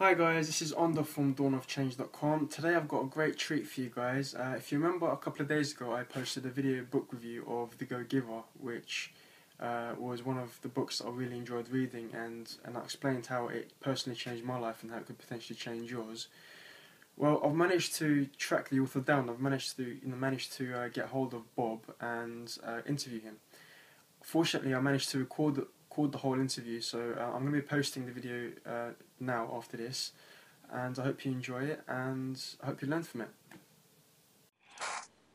Hi guys, this is Onda from dawnofchange.com. Today I've got a great treat for you guys. If you remember a couple of days ago I posted a video book review of The Go-Giver, which was one of the books that I really enjoyed reading, and I explained how it personally changed my life and how it could potentially change yours. Well, I've managed to track the author down. I've managed to get hold of Bob and interview him. Fortunately, I managed to record the whole interview, so I'm going to be posting the video now after this, and I hope you enjoy it, and I hope you learn from it.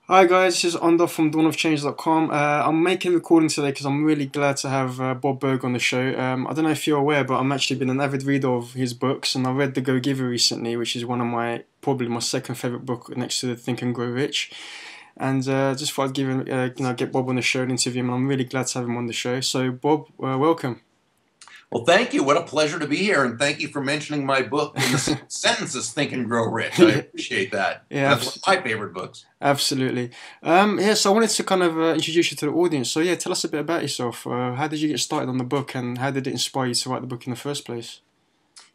Hi guys, this is Onda from dawnofchange.com. I'm making a recording today because I'm really glad to have Bob Burg on the show. I don't know if you're aware, but I'm actually been an avid reader of his books, and I read The Go-Giver recently, which is probably my second favourite book next to Think and Grow Rich. And just thought I'd give him, get Bob on the show and interview him, and I'm really glad to have him on the show. So Bob, welcome. Well, thank you. What a pleasure to be here, and thank you for mentioning my book in the sentences Think and Grow Rich. I appreciate that. Yeah, that's one of my favorite books. Absolutely. So I wanted to kind of introduce you to the audience. So yeah, tell us a bit about yourself. How did you get started on the book, and how did it inspire you to write the book in the first place?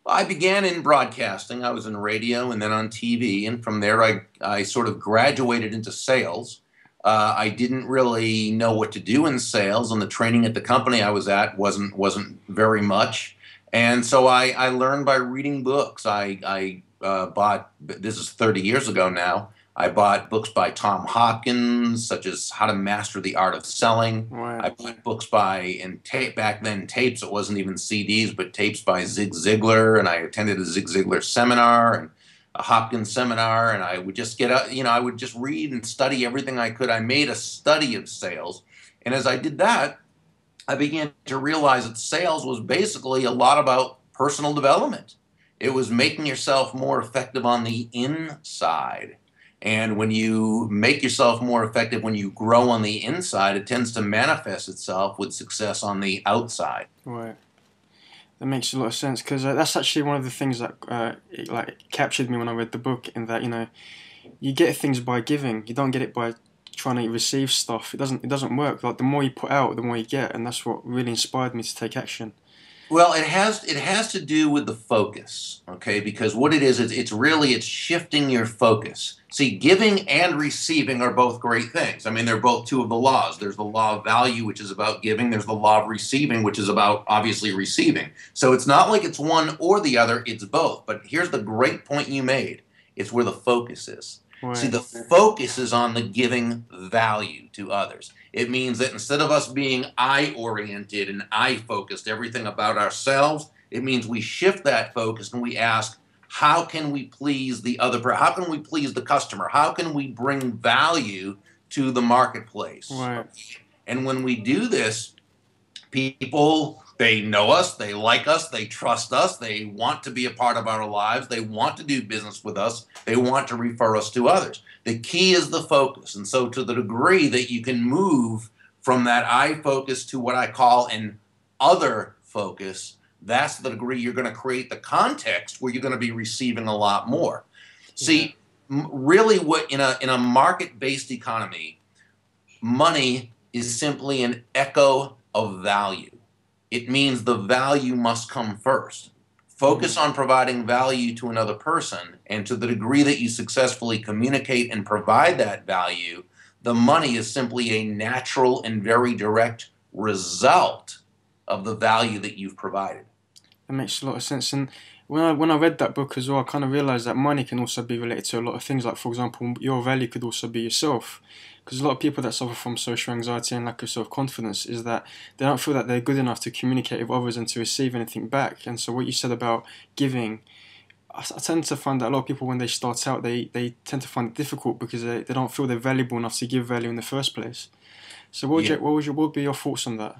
Well, I began in broadcasting. I was in radio and then on TV, and from there I sort of graduated into sales. I didn't really know what to do in sales, and the training at the company I was at wasn't very much. And so I learned by reading books. I bought, this is 30 years ago now, I bought books by Tom Hopkins, such as How to Master the Art of Selling. Wow. I bought books back then tapes, it wasn't even CDs, but tapes by Zig Ziglar, and I attended a Zig Ziglar seminar and a Hopkins seminar, and I would just I would just read and study everything I could. I made a study of sales, and as I did that, I began to realize that sales was basically a lot about personal development. It was making yourself more effective on the inside. And when you make yourself more effective, when you grow on the inside, it tends to manifest itself with success on the outside. Right. That makes a lot of sense, because that's actually one of the things that it captured me when I read the book, in that you get things by giving. You don't get it by trying to receive stuff. It doesn't work. Like, the more you put out, the more you get, and that's what really inspired me to take action. Well, it has to do with the focus, okay? Because what it is, it's shifting your focus. See, giving and receiving are both great things. I mean, they're both two of the laws. There's the law of value, which is about giving. There's the law of receiving, which is about, obviously, receiving. So it's not like it's one or the other, it's both. But here's the great point you made. It's where the focus is. Right. See, the focus is on the giving value to others. It means that instead of us being I-oriented and I-focused, everything about ourselves, it means we shift that focus and we ask, how can we please the other person? How can we please the customer? How can we bring value to the marketplace? Right. And when we do this, people, they know us, they like us, they trust us, they want to be a part of our lives, they want to do business with us, they want to refer us to others. The key is the focus. And so to the degree that you can move from that I focus to what I call an other focus, that's the degree you're going to create the context where you're going to be receiving a lot more. Yeah. See, really what in a market-based economy, money is simply an echo of value. It means the value must come first. Focus on providing value to another person, and to the degree that you successfully communicate and provide that value, the money is simply a natural and very direct result of the value that you've provided. That makes a lot of sense. And when I read that book as well, I kind of realized that money can also be related to a lot of things. Like, for example, your value could also be yourself. Because a lot of people that suffer from social anxiety and lack of self-confidence is that they don't feel that they're good enough to communicate with others and to receive anything back. And so what you said about giving, I tend to find that a lot of people, when they start out, they tend to find it difficult because they don't feel they're valuable enough to give value in the first place. So what would be your thoughts on that?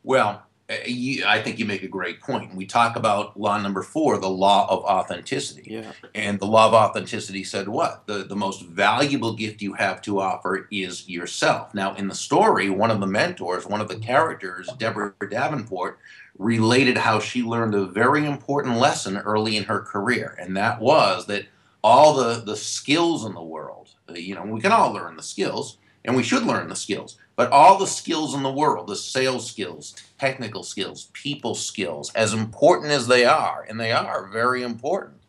Well, I think you make a great point. We talk about law number 4, the law of authenticity. Yeah. And the law of authenticity said what? The most valuable gift you have to offer is yourself. Now, in the story, one of the mentors, one of the characters, Deborah Davenport, related how she learned a very important lesson early in her career, and that was that all the skills in the world, we can all learn the skills, and we should learn the skills, But all the skills in the world, the sales skills, technical skills, people skills, as important as they are, and they are very important,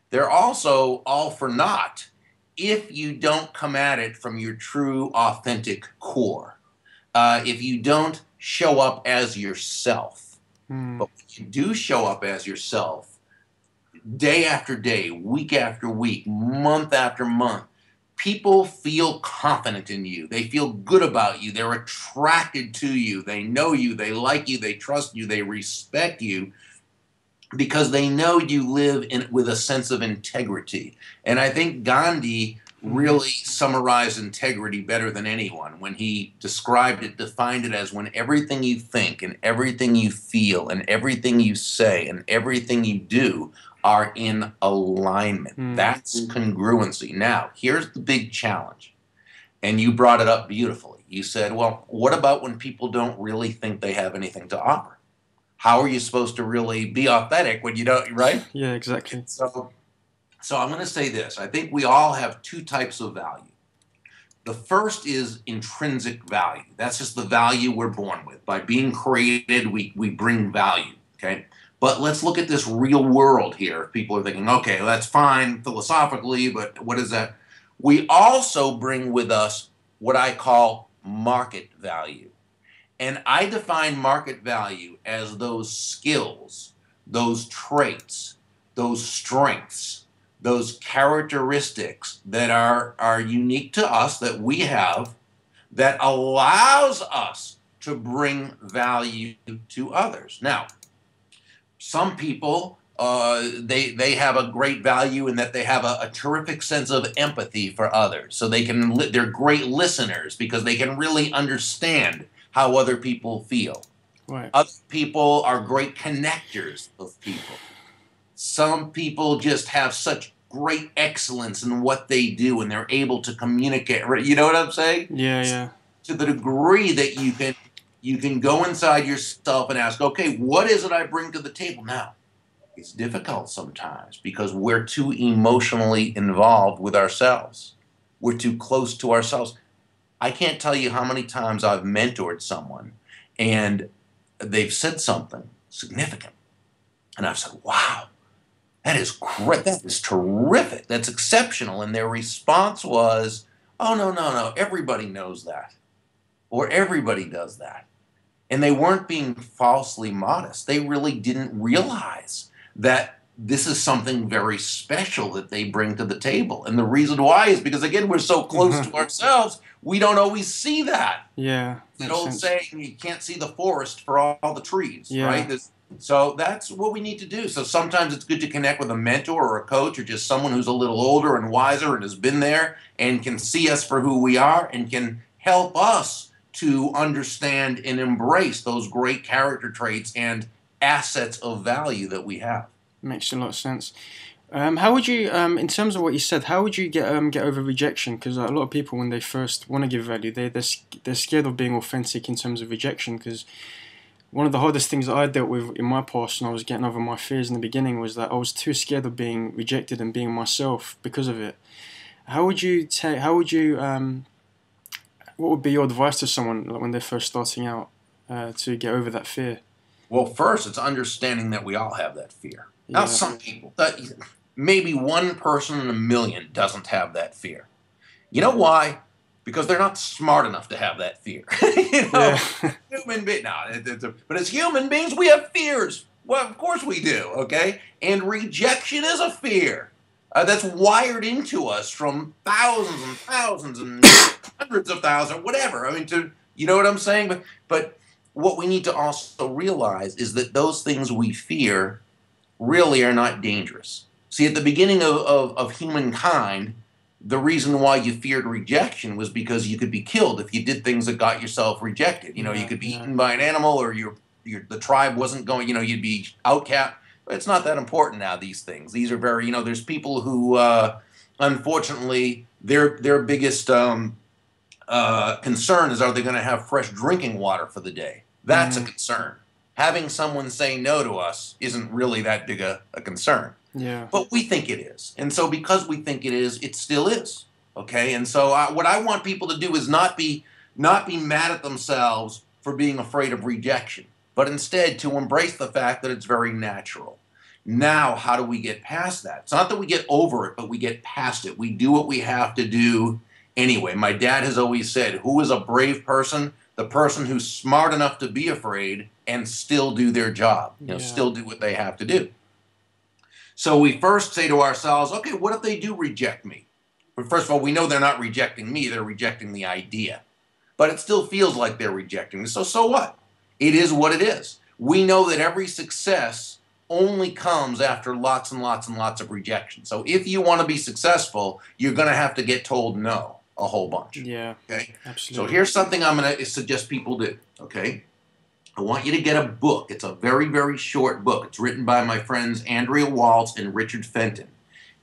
they're also all for naught if you don't come at it from your true, authentic core. If you don't show up as yourself. But when you do show up as yourself, day after day, week after week, month after month, people feel confident in you. They feel good about you. They're attracted to you. They know you. They like you. They trust you. They respect you because they know you live with a sense of integrity. And I think Gandhi really summarized integrity better than anyone when he described it, defined it as when everything you think and everything you feel and everything you say and everything you do are in alignment. That's congruency. Now, here's the big challenge. And you brought it up beautifully. You said, well, what about when people don't really think they have anything to offer? How are you supposed to really be authentic when you don't, right? Yeah, exactly. So I'm going to say this. I think we all have two types of value. The first is intrinsic value. That's just the value we're born with. By being created, we bring value, okay? But let's look at this real world here. People are thinking, okay, well, that's fine philosophically, but what is that? We also bring with us what I call market value. And I define market value as those skills, those traits, those strengths, those characteristics that are unique to us, that we have, that allows us to bring value to others. Now, some people, they have a great value in that they have a terrific sense of empathy for others. So they're great listeners because they can really understand how other people feel. Right. Other people are great connectors of people. Some people just have such great excellence in what they do and they're able to communicate. You know what I'm saying? Yeah, yeah. To the degree that you can go inside yourself and ask, okay, what is it I bring to the table now? It's difficult sometimes because we're too emotionally involved with ourselves. We're too close to ourselves. I can't tell you how many times I've mentored someone and they've said something significant. And I've said, wow, that is great. That is terrific. That's exceptional. And their response was, oh, no. Everybody knows that. Or everybody does that. And they weren't being falsely modest. They really didn't realize that this is something very special that they bring to the table. And the reason why is because, again, we're so close to ourselves, we don't always see that. Yeah. That old saying, you can't see the forest for all the trees, right? So that's what we need to do. So sometimes it's good to connect with a mentor or a coach or just someone who's a little older and wiser and has been there and can see us for who we are and can help us to understand and embrace those great character traits and assets of value that we have. Makes a lot of sense. How would you, in terms of what you said, how would you get over rejection? Because a lot of people, when they first want to give value, they're scared of being authentic in terms of rejection. Because one of the hardest things that I dealt with in my past, when I was getting over my fears in the beginning, was that I was too scared of being rejected and being myself because of it. What would be your advice to someone when they're first starting out to get over that fear? Well, first, it's understanding that we all have that fear. Now, some people, maybe one person in a million doesn't have that fear. You know why? Because they're not smart enough to have that fear. But as human beings, we have fears. Well, of course we do, okay? And rejection is a fear. That's wired into us from thousands and thousands and hundreds of thousands, whatever. I mean, you know what I'm saying? But what we need to also realize is that those things we fear really are not dangerous. See, at the beginning of humankind, the reason why you feared rejection was because you could be killed if you did things that got yourself rejected. You know, you could be eaten by an animal, or the tribe wasn't going, you'd be outcast. But it's not that important now, these things. These are very, there's people who, unfortunately, their biggest concern is, are they going to have fresh drinking water for the day? That's a concern. Having someone say no to us isn't really that big a concern. Yeah. But we think it is. And so because we think it is, it still is. Okay? And so what I want people to do is not be not be mad at themselves for being afraid of rejection, but instead to embrace the fact that it's very natural. Now, how do we get past that? It's not that we get over it, but we get past it. We do what we have to do anyway. My dad has always said, who is a brave person? The person who's smart enough to be afraid and still do their job, still do what they have to do. So we first say to ourselves, okay, what if they do reject me? But first of all, we know they're not rejecting me, they're rejecting the idea. But it still feels like they're rejecting me. So what? It is what it is. We know that every success only comes after lots and lots and lots of rejection. So if you want to be successful, you're going to have to get told no a whole bunch. Yeah, okay. Absolutely. So here's something I'm going to suggest people do. Okay. I want you to get a book. It's a very, very short book. It's written by my friends Andrea Waltz and Richard Fenton.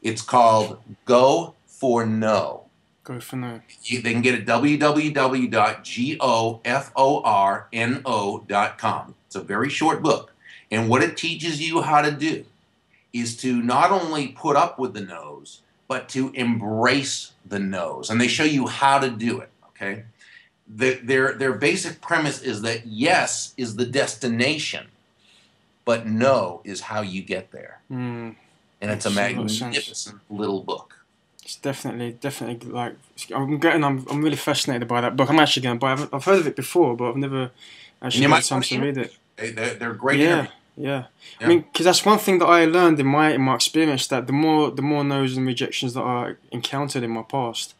It's called Go for No. Go for No. They can get it at www.goforno.com. It's a very short book. And what it teaches you how to do is to not only put up with the no's, but to embrace the no's. And they show you how to do it, okay? Their basic premise is that yes is the destination, but no is how you get there. And it's a magnificent little book. It's definitely like I'm really fascinated by that book. I'm actually going to buy it. I've heard of it before, but I've never actually had time to read it. They're great. Yeah. I mean, because that's one thing that I learned in my experience, that the more no's and rejections that I encountered in my past,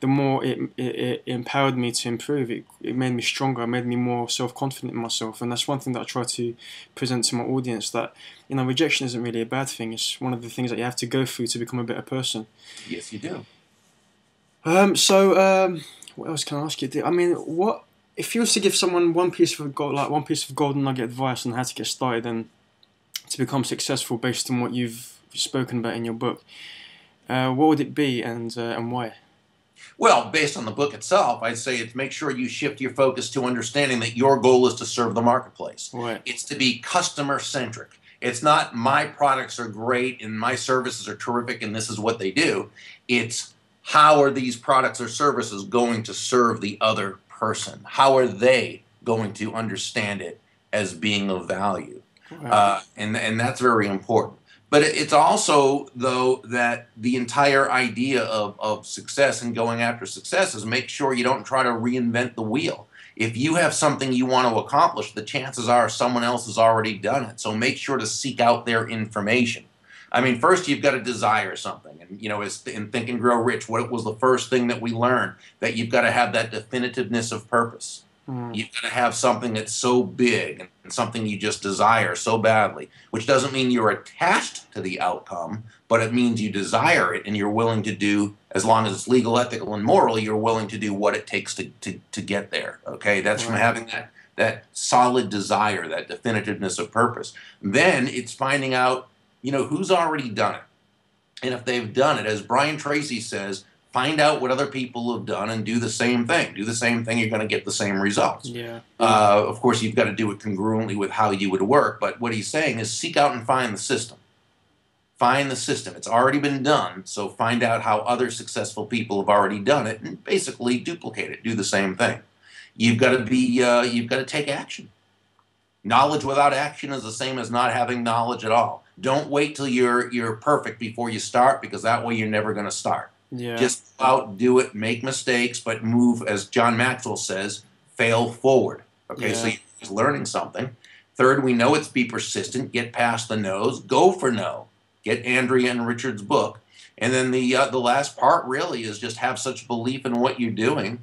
the more it empowered me to improve. It made me stronger. It made me more self-confident in myself. And that's one thing that I try to present to my audience, that, rejection isn't really a bad thing. It's one of the things that you have to go through to become a better person. Yes, you do. What else can I ask you? I mean, what if you was to give someone one piece of golden nugget advice on how to get started and to become successful based on what you've spoken about in your book? What would it be, and why? Well, based on the book itself, I'd say it's make sure you shift your focus to understanding that your goal is to serve the marketplace. Right. It's to be customer-centric. It's not my products are great and my services are terrific and this is what they do. It's how are these products or services going to serve the other person? How are they going to understand it as being of value? Right. And that's very important. But it's also, though, that the entire idea of success and going after success is make sure you don't try to reinvent the wheel. If you have something you want to accomplish, the chances are someone else has already done it. So make sure to seek out their information. I mean, first you've got to desire something. And, in Think and Grow Rich, what was the first thing that we learned? That you've got to have that definitiveness of purpose. You've got to have something that's so big and something you just desire so badly, which doesn't mean you're attached to the outcome, but it means you desire it and you're willing to do, as long as it's legal, ethical, and moral, you're willing to do what it takes to get there. Okay, that's from having that solid desire, that definitiveness of purpose. Then it's finding out, who's already done it. And if they've done it, as Brian Tracy says, find out what other people have done and do the same thing. Do the same thing, you're going to get the same results. Yeah. Of course, you've got to do it congruently with how you would work, but what he's saying is seek out and find the system. Find the system. It's already been done, so find out how other successful people have already done it and basically duplicate it. Do the same thing. You've got to take action. Knowledge without action is the same as not having knowledge at all. Don't wait till you're perfect before you start, because that way you're never going to start. Yeah. Just go out, do it, make mistakes, but move, as John Maxwell says, fail forward. Okay, so you're learning something. Third, we know it's be persistent, get past the no's, go for no. Get Andrea and Richard's book. And then the last part really is just have such belief in what you're doing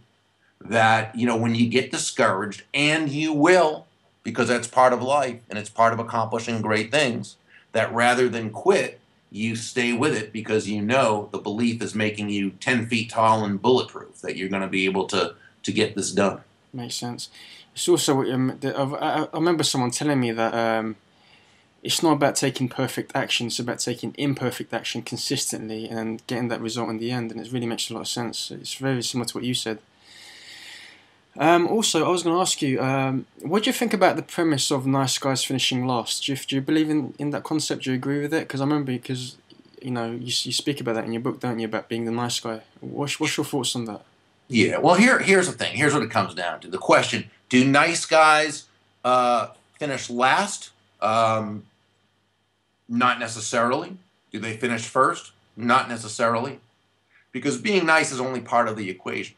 that, when you get discouraged, and you will, because that's part of life and it's part of accomplishing great things, that rather than quit, you stay with it, because the belief is making you 10 feet tall and bulletproof, that you're going to be able to get this done. Makes sense. It's also, I remember someone telling me that it's not about taking perfect action, it's about taking imperfect action consistently and getting that result in the end, and it really makes a lot of sense. It's very similar to what you said. Also, I was going to ask you, what do you think about the premise of nice guys finishing last? Do you believe in that concept? Do you agree with it? Because I remember, you speak about that in your book, don't you, about being the nice guy. What's your thoughts on that? Yeah. Well, here's the thing. Here's what it comes down to. The question: do nice guys finish last? Not necessarily. Do they finish first? Not necessarily. Because being nice is only part of the equation.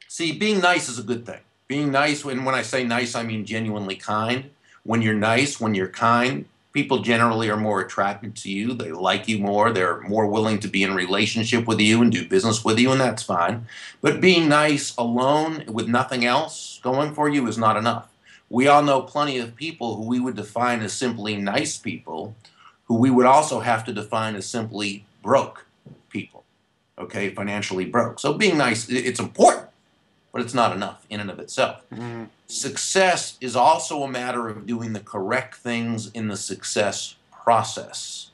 See, being nice is a good thing. Being nice, and when I say nice, I mean genuinely kind. When you're nice, when you're kind, people generally are more attracted to you. They like you more. They're more willing to be in relationship with you and do business with you, and that's fine. But being nice alone with nothing else going for you is not enough. We all know plenty of people who we would define as simply nice people, who we would also have to define as simply broke people, okay, financially broke. So being nice, it's important, but it's not enough in and of itself. Mm. Success is also a matter of doing the correct things in the success process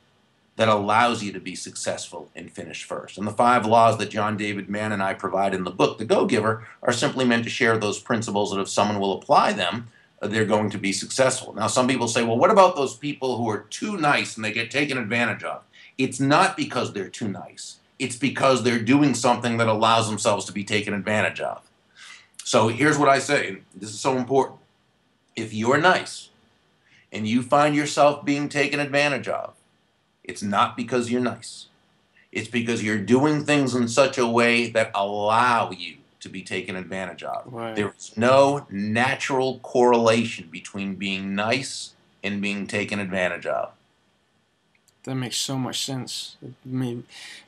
that allows you to be successful and finish first. And the 5 laws that John David Mann and I provide in the book, The Go-Giver, are simply meant to share those principles that if someone will apply them, they're going to be successful. Now, some people say, well, what about those people who are too nice and they get taken advantage of? It's not because they're too nice. It's because they're doing something that allows themselves to be taken advantage of. So here's what I say, and this is so important. If you're nice and you find yourself being taken advantage of, it's not because you're nice. It's because you're doing things in such a way that allow you to be taken advantage of. Right. There's no natural correlation between being nice and being taken advantage of. That makes so much sense. I mean,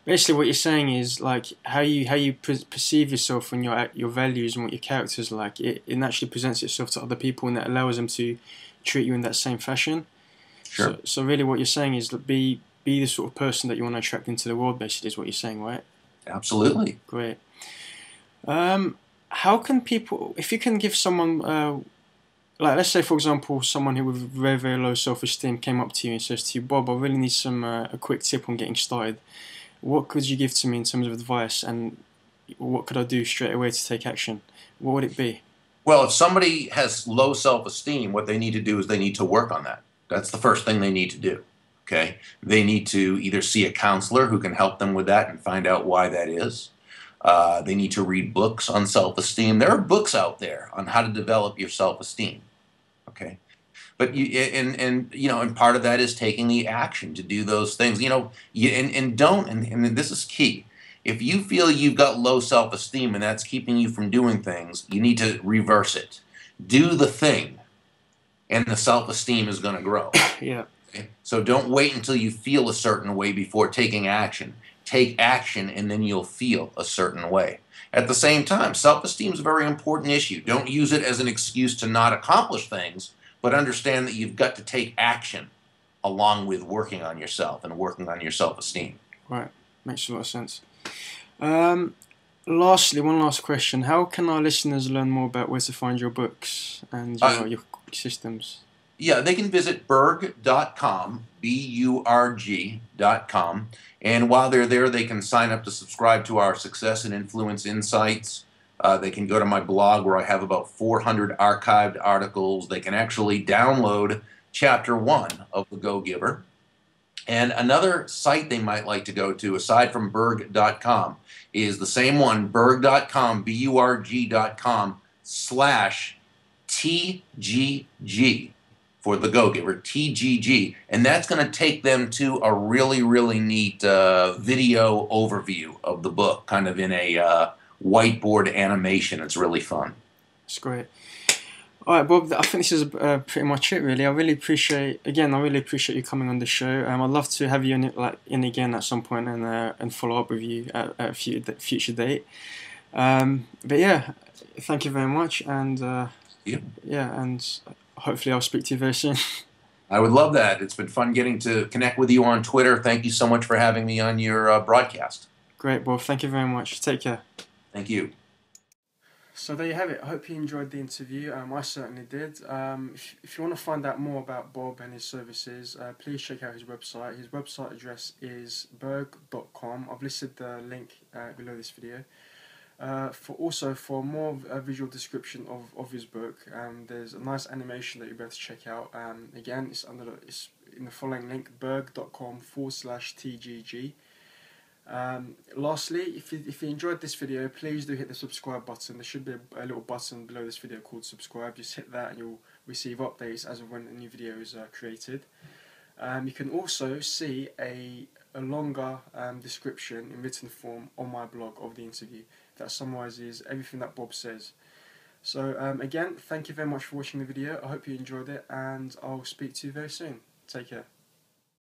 basically, what you're saying is like how you perceive yourself and your values and what your character is like. It naturally presents itself to other people, and that allows them to treat you in that same fashion. Sure. So really, what you're saying is that be the sort of person that you want to attract into the world. Basically, is what you're saying, right? Absolutely. Great. How can people, if you can give someone, like let's say for example, someone who with very very low self-esteem came up to you and says to you, Bob, I really need some a quick tip on getting started. What could you give to me in terms of advice, and what could I do straight away to take action? What would it be? Well, if somebody has low self-esteem, what they need to do is they need to work on that. That's the first thing they need to do. Okay? They need to either see a counselor who can help them with that and find out why that is. They need to read books on self-esteem. There are books out there on how to develop your self-esteem. Okay? But and part of that is taking the action to do those things. And this is key. If you feel you've got low self-esteem and that's keeping you from doing things, you need to reverse it. Do the thing, and the self-esteem is going to grow. Yeah. Okay? So don't wait until you feel a certain way before taking action. Take action, and then you'll feel a certain way. At the same time, self-esteem is a very important issue. Don't use it as an excuse to not accomplish things, but understand that you've got to take action along with working on yourself and working on your self-esteem. Right. Makes a lot of sense. Lastly, one last question. How can our listeners learn more about where to find your books and your systems? Yeah, they can visit burg.com, BURG.com. And while they're there, they can sign up to subscribe to our Success and Influence Insights. They can go to my blog where I have about 400 archived articles. They can actually download Chapter 1 of The Go-Giver. And another site they might like to go to, aside from burg.com, is the same one, burg.com, BURG.com/TGG for The Go-Giver, TGG. And that's going to take them to a really, really neat video overview of the book, kind of in a whiteboard animation. It's really fun. That's great. All right, Bob, I think this is pretty much it, really. I really appreciate you coming on the show. I'd love to have you in again at some point and follow up with you at a future date. But yeah, thank you very much, and and hopefully I'll speak to you very soon. I would love that. It's been fun getting to connect with you on Twitter. Thank you so much for having me on your broadcast. Great, Bob. Thank you very much. Take care. Thank you. So there you have it. I hope you enjoyed the interview. I certainly did. If you want to find out more about Bob and his services, please check out his website. His website address is burg.com. I've listed the link below this video. For more visual description of his book, there's a nice animation that you'll be able to check out. Again, it's in the following link, burg.com/TGG. Lastly, if you enjoyed this video, please do hit the subscribe button. There should be a little button below this video called subscribe. Just hit that and you'll receive updates as of when a new video is created. You can also see a longer description in written form on my blog of the interview that summarises everything that Bob says. So again, thank you very much for watching the video. I hope you enjoyed it, and I'll speak to you very soon. Take care.